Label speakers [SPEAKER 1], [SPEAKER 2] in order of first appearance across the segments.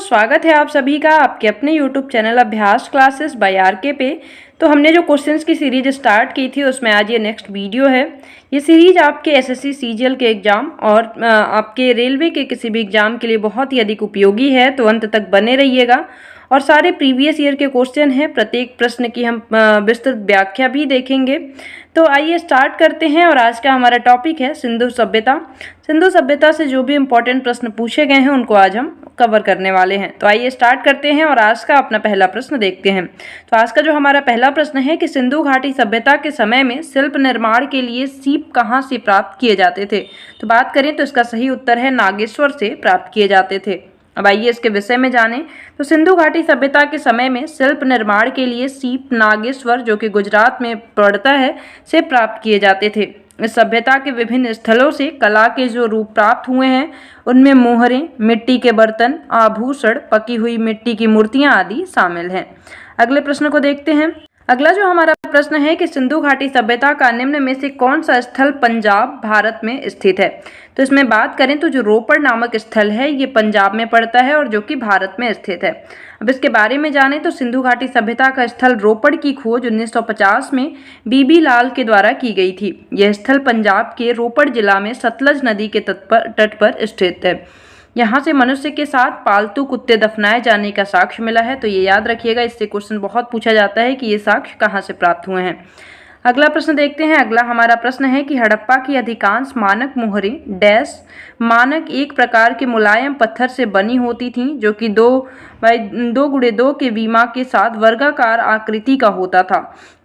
[SPEAKER 1] स्वागत है आप सभी का आपके अपने YouTube चैनल अभ्यास क्लासेस बाय आरके पे। तो हमने जो क्वेश्चंस की सीरीज स्टार्ट की थी उसमें आज ये नेक्स्ट वीडियो है। ये सीरीज आपके एसएससी सीजीएल के एग्जाम और आपके रेलवे के किसी भी एग्जाम के लिए बहुत ही अधिक उपयोगी है, तो अंत तक बने रहिएगा। और सारे प्रीवियस ईयर के क्वेश्चन हैं, प्रत्येक प्रश्न की हम विस्तृत व्याख्या भी देखेंगे। तो आइए स्टार्ट करते हैं। और आज का हमारा टॉपिक है सिंधु सभ्यता। सिंधु सभ्यता से जो भी इम्पोर्टेंट प्रश्न पूछे गए हैं उनको आज हम कवर करने वाले हैं। तो आइए स्टार्ट करते हैं और आज का अपना पहला प्रश्न देखते हैं। तो आज का जो हमारा पहला प्रश्न है कि सिंधु घाटी सभ्यता के समय में शिल्प निर्माण के लिए सीप कहाँ से प्राप्त किए जाते थे। तो बात करें तो इसका सही उत्तर है नागेश्वर से प्राप्त किए जाते थे। अब आइए इसके विषय में जानें। तो सिंधु घाटी सभ्यता के समय में शिल्प निर्माण के लिए सीप नागेश्वर, जो कि गुजरात में पड़ता है, से प्राप्त किए जाते थे। इस सभ्यता के विभिन्न स्थलों से कला के जो रूप प्राप्त हुए हैं उनमें मोहरें, मिट्टी के बर्तन, आभूषण, पकी हुई मिट्टी की मूर्तियां आदि शामिल हैं। अगले प्रश्न को देखते हैं। अगला जो हमारा प्रश्न है कि सिंधु घाटी सभ्यता का निम्न में से कौन सा स्थल पंजाब भारत में स्थित है। तो इसमें बात करें तो जो रोपड़ नामक स्थल है ये पंजाब में पड़ता है और जो कि भारत में स्थित है। अब इसके बारे में जानें तो सिंधु घाटी सभ्यता का स्थल रोपड़ की खोज 1950 में बीबी लाल के द्वारा की गई थी। यह स्थल पंजाब के रोपड़ जिला में सतलज नदी के तट पर स्थित है। यहाँ से मनुष्य के साथ पालतू कुत्ते दफनाए जाने का साक्ष्य मिला है। तो ये याद रखिएगा, इससे क्वेश्चन बहुत पूछा जाता है कि ये साक्ष्य कहाँ से प्राप्त हुए हैं। अगला प्रश्न देखते हैं। अगला हमारा प्रश्न है कि हड़प्पा की अधिकांश मानक मोहरें डैश मानक एक प्रकार के मुलायम पत्थर से बनी होती थीं, जो कि 2x2 के विमा के साथ वर्गाकार आकृति का होता था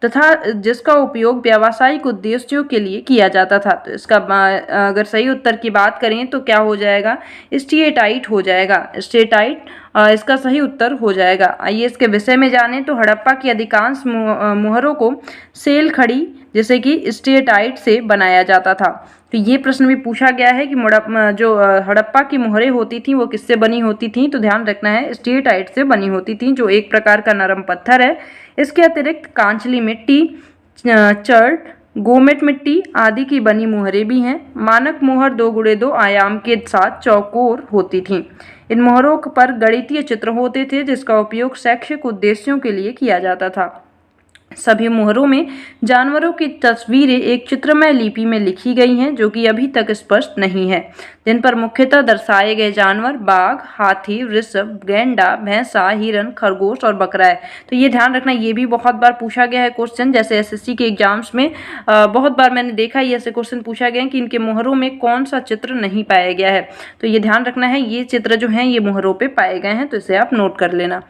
[SPEAKER 1] तथा जिसका उपयोग व्यावसायिक उद्देश्यों के लिए किया जाता था। तो इसका अगर सही उत्तर की बात करें तो क्या हो जाएगा, स्टेटाइट हो जाएगा। स्टेटाइट इसका सही उत्तर हो जाएगा। आइए इसके विषय में जानें तो हड़प्पा की अधिकांश मोहरों को सेल खड़ी जैसे कि स्टेटाइट से बनाया जाता था। तो ये प्रश्न भी पूछा गया है कि जो हड़प्पा की मोहरें होती थी वो किससे बनी होती थी। तो ध्यान रखना है स्टेटाइट से बनी होती थी, जो एक प्रकार का नरम पत्थर है। इसके अतिरिक्त कांचली मिट्टी, चर्ट, गोमेट मिट्टी आदि की बनी मोहरें भी हैं। मानक मोहर 2x2 आयाम के साथ चौकोर होती थीं। इन मोहरों पर गणितीय चित्र होते थे जिसका उपयोग शैक्षिक उद्देश्यों के लिए किया जाता था। सभी मोहरों में जानवरों की तस्वीरें एक चित्रमय लिपि में लिखी गई हैं, जो कि अभी तक स्पष्ट नहीं है, जिन पर मुख्यतः दर्शाए गए जानवर बाघ, हाथी, वृषभ, गैंडा, भैंसा, हिरन, खरगोश और बकरा है। तो ये ध्यान रखना, ये भी बहुत बार पूछा गया है क्वेश्चन, जैसे एसएससी के एग्जाम्स में बहुत बार मैंने देखा ये ऐसे क्वेश्चन पूछा गया है कि इनके मोहरों में कौन सा चित्र नहीं पाया गया है। तो ये ध्यान रखना है, ये चित्र जो हैं ये मोहरों पर पाए गए हैं, तो इसे आप नोट कर लेना।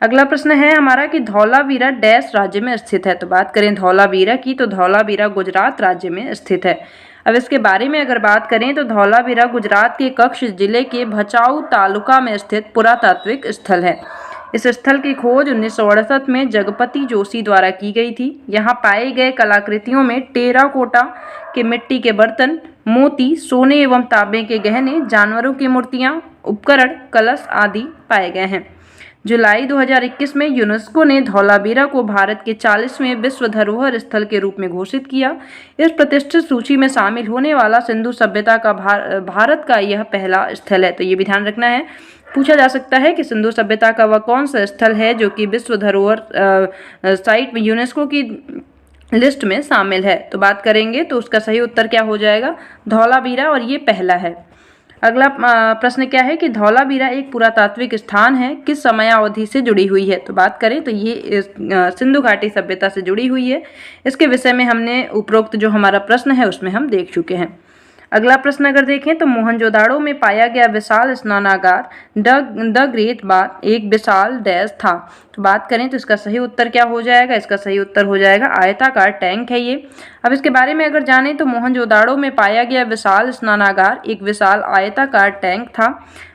[SPEAKER 1] अगला प्रश्न है हमारा कि धौलावीरा डैश राज्य में स्थित है। तो बात करें धौलावीरा की तो धौलावीरा गुजरात राज्य में स्थित है। अब इसके बारे में अगर बात करें तो धौलावीरा गुजरात के कच्छ जिले के भचाऊ तालुका में स्थित पुरातात्विक स्थल है। इस स्थल की खोज 1968 में जगपति जोशी द्वारा की गई थी। यहाँ पाए गए कलाकृतियों में टेराकोटा के मिट्टी के बर्तन, मोती, सोने एवं तांबे के गहने, जानवरों की मूर्तियाँ, उपकरण, कलश आदि पाए गए हैं। जुलाई 2021 में यूनेस्को ने धौलावीरा को भारत के 40वें विश्व धरोहर स्थल के रूप में घोषित किया। इस प्रतिष्ठित सूची में शामिल होने वाला सिंधु सभ्यता का भारत का यह पहला स्थल है। तो ये भी ध्यान रखना है, पूछा जा सकता है कि सिंधु सभ्यता का वह कौन सा स्थल है जो कि विश्व धरोहर साइट में यूनेस्को की लिस्ट में शामिल है। तो बात करेंगे तो उसका सही उत्तर क्या हो जाएगा, धौलावीरा, और ये पहला है। अगला प्रश्न क्या है कि धौलावीरा एक पुरातात्विक स्थान है, किस समयावधि से जुड़ी हुई है। तो बात करें तो ये सिंधु घाटी सभ्यता से जुड़ी हुई है। इसके विषय में हमने उपरोक्त जो हमारा प्रश्न है उसमें हम देख चुके हैं। अगला प्रश्न अगर देखें तो मोहनजोदाड़ो में पाया गया विशाल स्नानागार द ग्रेट बाथ एक विशाल डैश था। तो बात करें तो इसका सही उत्तर क्या हो जाएगा, इसका सही उत्तर हो जाएगा आयताकार टैंक है ये। अब इसके बारे में अगर जानें तो मोहनजोदाड़ो में पाया गया विशाल स्नानागार एक विशाल आयताकार टैंक था।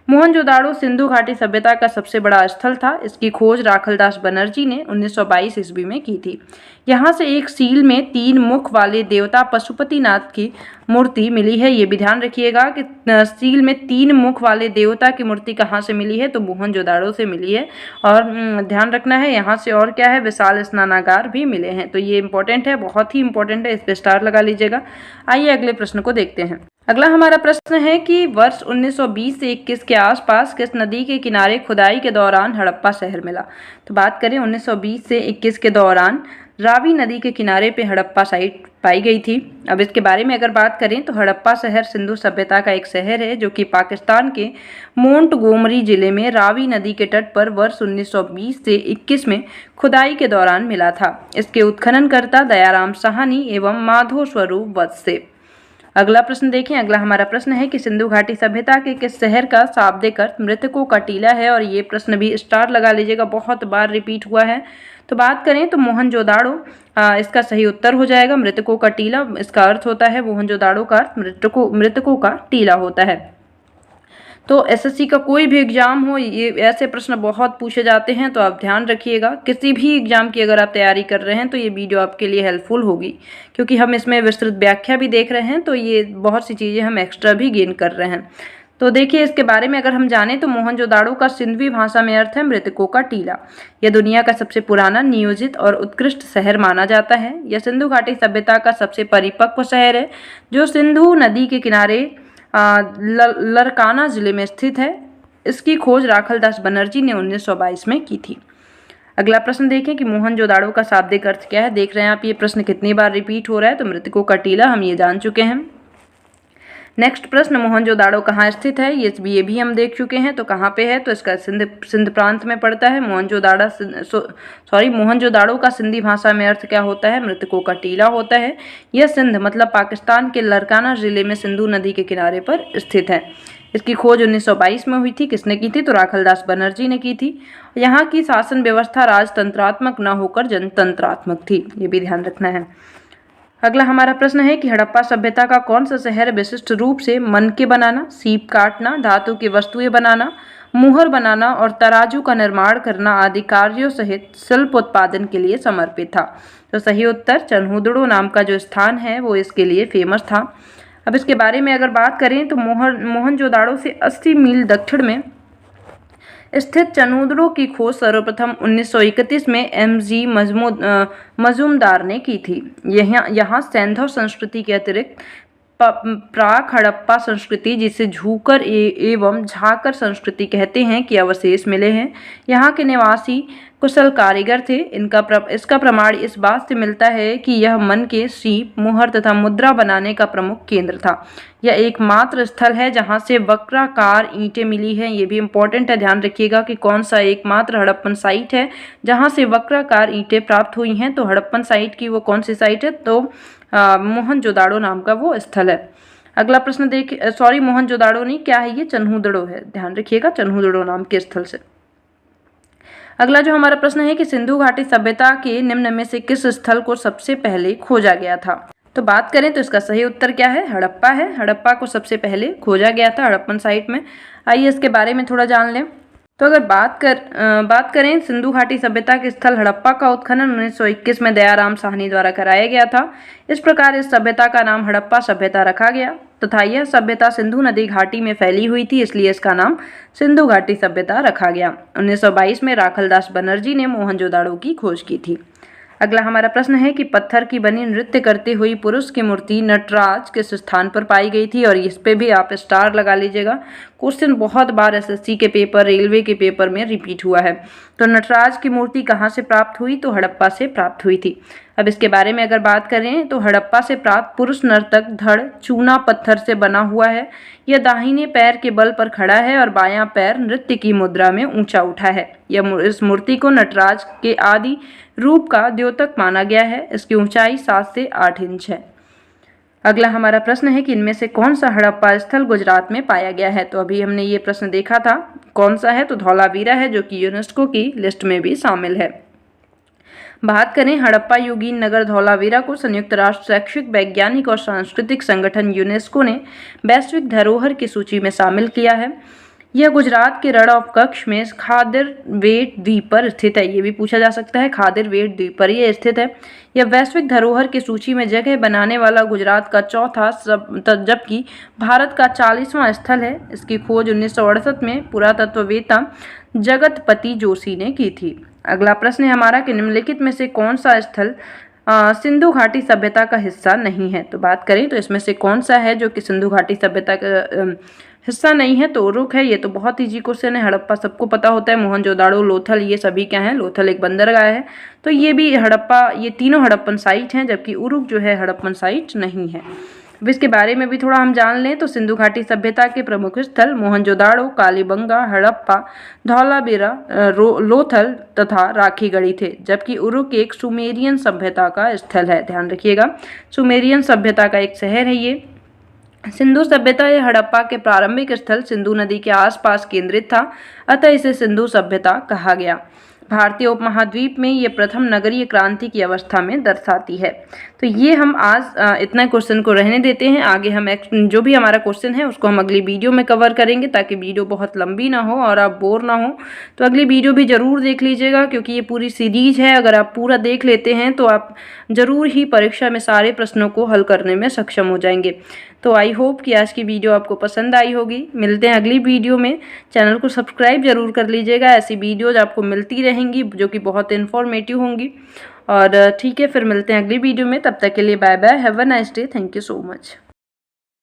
[SPEAKER 1] मोहनजोदाड़ो सिंधु घाटी सभ्यता का सबसे बड़ा स्थल था। इसकी खोज राखलदास बनर्जी ने 1922 ईस्वी में की थी। यहाँ से एक सील में 3 मुख वाले देवता पशुपतिनाथ की मूर्ति मिली है। ये भी ध्यान रखिएगा कि सील में 3 मुख वाले देवता की मूर्ति कहाँ से मिली है, तो मोहनजोदाड़ो से मिली है। और ध्यान रखना है यहाँ से और क्या है, विशाल स्नानागार भी मिले हैं। तो ये इंपॉर्टेंट है, बहुत ही इंपॉर्टेंट है, इस पर स्टार लगा लीजिएगा। आइए अगले प्रश्न को देखते हैं। अगला हमारा प्रश्न है कि वर्ष 1920 से 21 के आसपास किस नदी के किनारे खुदाई के दौरान हड़प्पा शहर मिला। तो बात करें 1920 से 21 के दौरान रावी नदी के किनारे पे हड़प्पा साइट पाई गई थी। अब इसके बारे में अगर बात करें तो हड़प्पा शहर सिंधु सभ्यता का एक शहर है जो कि पाकिस्तान के मोंटगोमरी जिले में रावी नदी के तट पर वर्ष 1920 से 21 में खुदाई के दौरान मिला था। इसके उत्खननकर्ता दयाराम साहनी एवं माधो स्वरूप वत्स से। अगला प्रश्न देखें। अगला हमारा प्रश्न है कि सिंधु घाटी सभ्यता के किस शहर का शाब्दिक अर्थ मृतकों का टीला है, और ये प्रश्न भी स्टार लगा लीजिएगा, बहुत बार रिपीट हुआ है। तो बात करें तो मोहनजोदाड़ो इसका सही उत्तर हो जाएगा। मृतकों का टीला इसका अर्थ होता है, मोहनजोदाड़ो का अर्थ मृतकों का टीला होता है। तो एसएससी का कोई भी एग्जाम हो, ये ऐसे प्रश्न बहुत पूछे जाते हैं, तो आप ध्यान रखिएगा। किसी भी एग्जाम की अगर आप तैयारी कर रहे हैं तो ये वीडियो आपके लिए हेल्पफुल होगी, क्योंकि हम इसमें विस्तृत व्याख्या भी देख रहे हैं, तो ये बहुत सी चीज़ें हम एक्स्ट्रा भी गेन कर रहे हैं। तो देखिए इसके बारे में अगर हम जानें तो मोहनजोदाड़ो का सिंधवी भाषा में अर्थ है मृतकों का टीला। यह दुनिया का सबसे पुराना, नियोजित और उत्कृष्ट शहर माना जाता है। यह सिंधु घाटी सभ्यता का सबसे परिपक्व शहर है जो सिंधु नदी के किनारे लरकाना जिले में स्थित है। इसकी खोज राखलदास बनर्जी ने 1922 में की थी। अगला प्रश्न देखें कि मोहनजोदाड़ो का शाब्दिक अर्थ क्या है। देख रहे हैं आप ये प्रश्न कितनी बार रिपीट हो रहा है। तो मृतकों का टीला हम ये जान चुके हैं। नेक्स्ट प्रश्न, मोहनजोदाड़ो कहाँ स्थित है, ये भी हम देख चुके हैं। तो कहाँ पे है, तो इसका सिंध प्रांत में पड़ता है। मोहनजोदाड़ो का सिंधी भाषा में अर्थ क्या होता है, मृतकों का टीला होता है। यह सिंध मतलब पाकिस्तान के लरकाना जिले में सिंधु नदी के किनारे पर स्थित है। इसकी खोज 1922 में हुई थी। किसने की थी, तो राखलदास बनर्जी ने की थी। यहाँ की शासन व्यवस्था राजतंत्रात्मक न होकर जनतंत्रात्मक थी, ये भी ध्यान रखना है। अगला हमारा प्रश्न है कि हड़प्पा सभ्यता का कौन सा शहर विशिष्ट रूप से मनके बनाना, सीप काटना, धातु की वस्तुएं बनाना, मुहर बनाना और तराजू का निर्माण करना आदि कार्यों सहित शिल्प उत्पादन के लिए समर्पित था। तो सही उत्तर चन्हुदड़ो नाम का जो स्थान है वो इसके लिए फेमस था। अब इसके बारे में अगर बात करें तो मोहनजोदाड़ो से 80 मील दक्षिण में स्थित चन्हुदड़ो की खोज सर्वप्रथम 1931 में एम.जी. मजूमदार ने की थी। यहाँ सैंधव संस्कृति के अतिरिक्त प्राक हड़प्पा संस्कृति, जिसे झूकर एवं झाकर संस्कृति कहते हैं, कि अवशेष मिले हैं। यहाँ के निवासी कुशल कारीगर थे। इसका प्रमाण इस बात से मिलता है कि यह मन के सीप, मुहर तथा मुद्रा बनाने का प्रमुख केंद्र था। यह एकमात्र स्थल है जहाँ से वक्राकार ईंटें मिली हैं। ये भी इम्पोर्टेंट है, ध्यान रखिएगा कि कौन सा एकमात्र हड़प्पन साइट है जहाँ से वक्राकार ईंटें प्राप्त हुई हैं। तो हड़प्पन साइट की वो कौन सी साइट है, तो मोहनजोदाड़ो नाम का वो स्थल है। अगला प्रश्न मोहनजोदाड़ो नहीं, क्या है ये, चन्हुदड़ो है, ध्यान रखिएगा, चन्हुदड़ो नाम के स्थल से। अगला जो हमारा प्रश्न है कि सिंधु घाटी सभ्यता के निम्न में से किस स्थल को सबसे पहले खोजा गया था। तो बात करें तो इसका सही उत्तर क्या है, हड़प्पा है। हड़प्पा को सबसे पहले खोजा गया था हड़प्पन साइट में। आइए इसके बारे में थोड़ा जान लें। तो अगर बात करें सिंधु घाटी सभ्यता के स्थल हड़प्पा का उत्खनन 1921 में दयाराम साहनी द्वारा कराया गया था। इस प्रकार इस सभ्यता का नाम हड़प्पा सभ्यता रखा गया तथा यह सभ्यता सिंधु नदी घाटी में फैली हुई थी, इसलिए इसका नाम सिंधु घाटी सभ्यता रखा गया। 1922 में राखलदास बनर्जी ने मोहनजोदाड़ो की खोज की थी। अगला हमारा प्रश्न है कि पत्थर की बनी नृत्य करती हुई पुरुष की मूर्ति नटराज किस स्थान पर पाई गई थी, और इस पे भी आप स्टार लगा लीजिएगा। क्वेश्चन बहुत बार एसएससी के पेपर, रेलवे के पेपर में रिपीट हुआ है। तो नटराज की मूर्ति कहाँ से प्राप्त हुई, तो हड़प्पा से प्राप्त हुई थी। अब इसके बारे में अगर बात करें तो हड़प्पा से प्राप्त पुरुष नर्तक धड़ चूना पत्थर से बना हुआ है। यह दाहिने पैर के बल पर खड़ा है और बायां पैर नृत्य की मुद्रा में ऊंचा उठा है। इस मूर्ति को नटराज के आदि रूप का द्योतक माना गया है। इसकी ऊंचाई 7 से 8 इंच है। अगला हमारा प्रश्न है कि इनमें से कौन सा हड़प्पा स्थल गुजरात में पाया गया है। तो अभी हमने ये प्रश्न देखा था, कौन सा है, तो धौलावीरा है, जो कि यूनेस्को की लिस्ट में भी शामिल है। बात करें हड़प्पा योगीन नगर धौलावीरा को संयुक्त राष्ट्र शैक्षिक, वैज्ञानिक और सांस्कृतिक संगठन यूनेस्को ने वैश्विक धरोहर की सूची में शामिल किया है। यह गुजरात के रण ऑफ कच्छ में खादिरवेट द्वीप पर स्थित है। ये भी पूछा जा सकता है, खादिरवेट द्वीप पर यह स्थित है। यह वैश्विक धरोहर की सूची में जगह बनाने वाला गुजरात का चौथा जबकि भारत का 40वां स्थल है। इसकी खोज 1968 में पुरातत्ववेत्ता जगतपति जोशी ने की थी। अगला प्रश्न है हमारा कि निम्नलिखित में से कौन सा स्थल सिंधु घाटी सभ्यता का हिस्सा नहीं है। तो बात करें तो इसमें से कौन सा है जो कि सिंधु घाटी सभ्यता का हिस्सा नहीं है? तो उरुक है। ये तो बहुत ईजी क्वेश्चन है, हड़प्पा सबको पता होता है। मोहनजोदाड़ो, लोथल, ये सभी क्या हैं? लोथल एक बंदरगाह है। तो ये भी हड़प्पा, ये तीनों हड़प्पन साइट हैं, जबकि उरुक जो है हड़प्पन साइट नहीं है। अब इसके बारे में भी थोड़ा हम जान लें तो सिंधु घाटी सभ्यता के प्रमुख स्थल मोहनजोदाड़ो, कालीबंगा, हड़प्पा, धौलावीरा, लोथल तथा राखीगढ़ी थे, जबकि उरुक एक सुमेरियन सभ्यता का स्थल है। ध्यान रखिएगा, सुमेरियन सभ्यता का एक शहर है ये। सिंधु सभ्यता या हड़प्पा के प्रारंभिक स्थल सिंधु नदी के आसपास केंद्रित था, अतः इसे सिंधु सभ्यता कहा गया। भारतीय उपमहाद्वीप में ये प्रथम नगरीय क्रांति की अवस्था में दर्शाती है। तो ये हम आज इतना क्वेश्चन को रहने देते हैं। आगे हम जो भी हमारा क्वेश्चन है उसको हम अगली वीडियो में कवर करेंगे, ताकि वीडियो बहुत लंबी ना हो और आप बोर ना हो। तो अगली वीडियो भी ज़रूर देख लीजिएगा, क्योंकि ये पूरी सीरीज है। अगर आप पूरा देख लेते हैं तो आप ज़रूर ही परीक्षा में सारे प्रश्नों को हल करने में सक्षम हो जाएंगे। तो आई होप कि आज की वीडियो आपको पसंद आई होगी। मिलते हैं अगली वीडियो में। चैनल को सब्सक्राइब जरूर कर लीजिएगा, ऐसी वीडियोज आपको मिलती रहेंगी जो कि बहुत इन्फॉर्मेटिव होंगी। और ठीक है, फिर मिलते हैं अगली वीडियो में। तब तक के लिए bye bye, have a nice day, thank you so much.